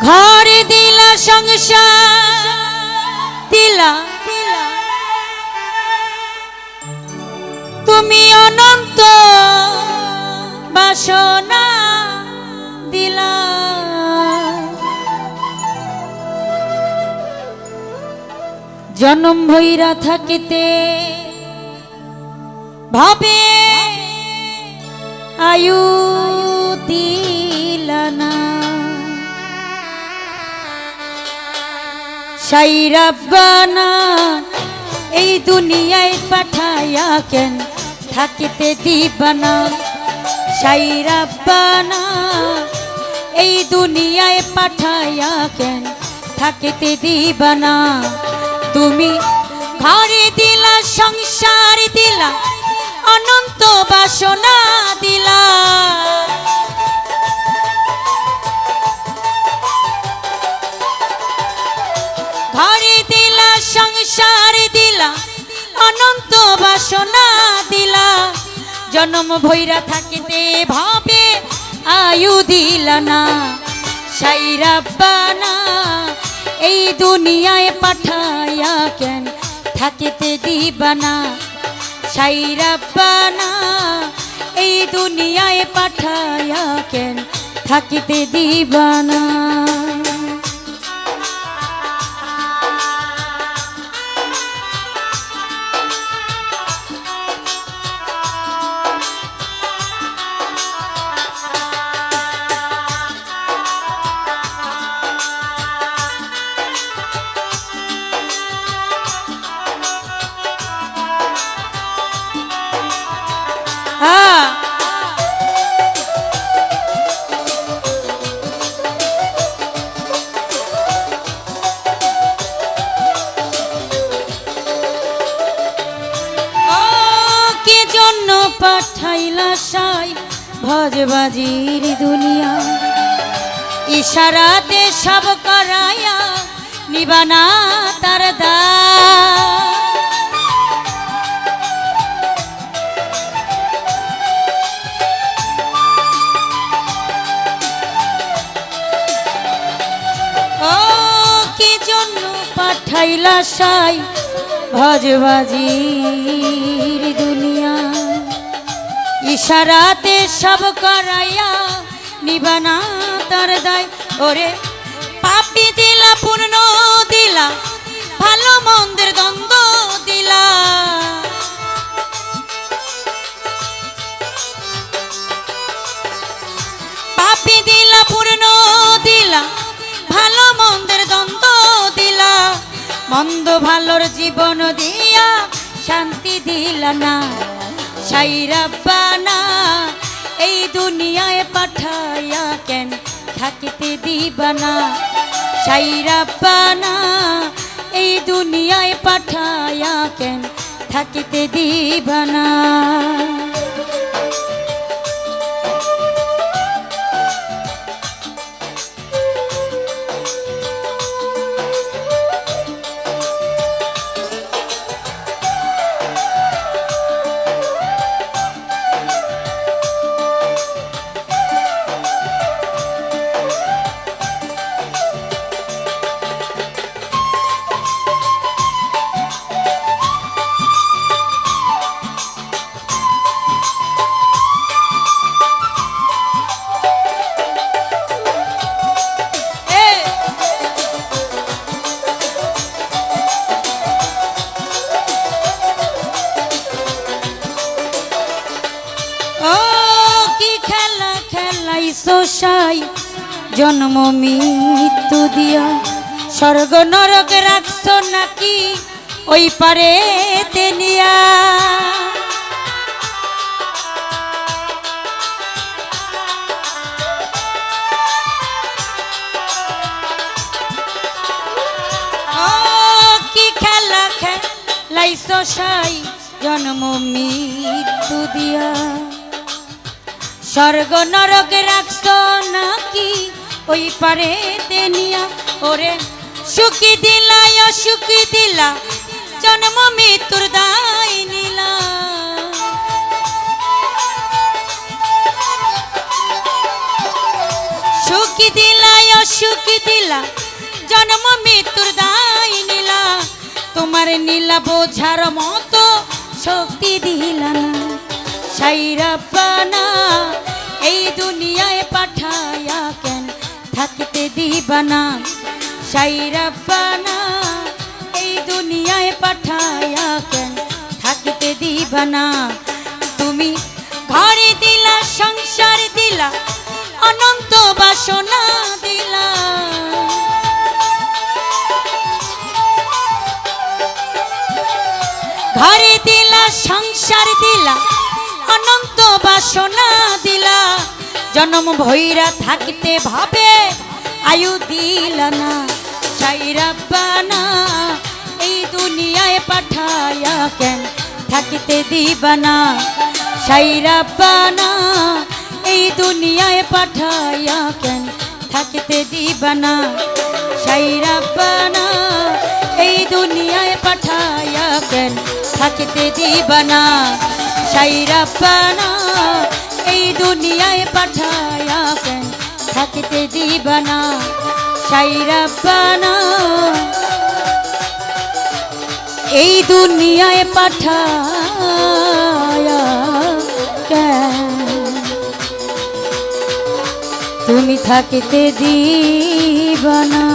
ঘর দিলা সংসার দিলা তুমি অনন্ত বাসনা দিলা জনম ভৈরা থাকিতে ভাবে আয়ু দিলা না সাই রাব্বানা এই দুনিয়ায় পাঠায়া কেন থাকিতে দিবানা সাই রাব্বানা এই দুনিয়ায় পাঠায়া কেন থাকিতে দিবানা তুমি ঘরে দিলা সংসার দিলা অনন্ত বাসনা দিলা ঘরে দিলা সংসার দিলা অনন্ত বাসনা দিলা জন্ম ভৈরা থাকিতে ভাবে আয়ু দিলা না সাই রাব্বানা এই দুনিয়ায় পাঠায়া কেন থাকিতে দিবানা সাই রাব্বানা এই দুনিয়ায় পাঠায়া কেন থাকিতে দিবানা পাঠাইলা সাই ভজবাজির দুনিয়া ইশারাতে সব করায়া নিবানা তার দা ও কি জন্য পাঠাইলা সাই ভজবাজির দুনিয়া ইশারাতে সব করাইয়া নিবানা তার দায় ওরে পাপি দিলা পূর্ণ দিলা ভালো মন্দের দ্বন্দ্ব দিলা পাপি দিলা পূর্ণ দিলা ভালো মন্দের দ্বন্দ্ব দিলা মন্দ ভালোর জীবন দিয়া শান্তি দিলা না সাই রাব্বানা এই দুনিয়ায় পাঠায়া কেন থাকিতে দিবানা সাই রাব্বানা এই দুনিয়ায় পাঠায়া কেন থাকিতে দিবানা সাই জন্ম মৃত্যু দিয়া স্বর্গ নরক রাখছ নাকি ওই পারে তেনিয়া ও কি খেলা খেলাইছ সাই জন্ম মৃত্যু দিয়া স্বর্গ নরক রাখছ নাকি ওই পারে তেনিয়া ওরে সুখী দিলা অসুখী দিলা জন্ম মৃত্যুর দায় নিলা সুখী দিলা সুখ দিলা, জন্ম মৃত্যুর দায় নিলা, তোমার নীলা বোঝার মতো শক্তি দিলা না। সাইরাব্বানা এই দুনিয়ায় পাঠায়া কেন থাকতে দিবা না। সাইরাব্বানা এই দুনিয়ায় পাঠায়া কেন থাকতে দিবা না। তুমি ঘরে দিলা, সংসার দিলা, অনন্ত বাসনা দিলা, ঘরে দিলা, সংসার দিলা, অনন্ত বাসনা দিলা, জন্ম ভৈরা থাকতে ভাবে আয়ু দিলা না। সাইরাব্বানা এই দুনিয়ায় পাঠায়া কেন থাকতে দিবা না। সাইরাব্বানা এই দুনিয়ায় পাঠায়া কেন থাকতে দিবা না। সাইরাব্বানা এই দুনিয়ায় পাঠায়া কেন থাকতে দিবা না। সাইরাব্বানা এই দুনিয়ায় পাঠায়া কেন থাকতে দিবা না। সাইরাব্বানা এই দুনিয়ায় পাঠায়া কেন তুমি থাকতে দিবা না।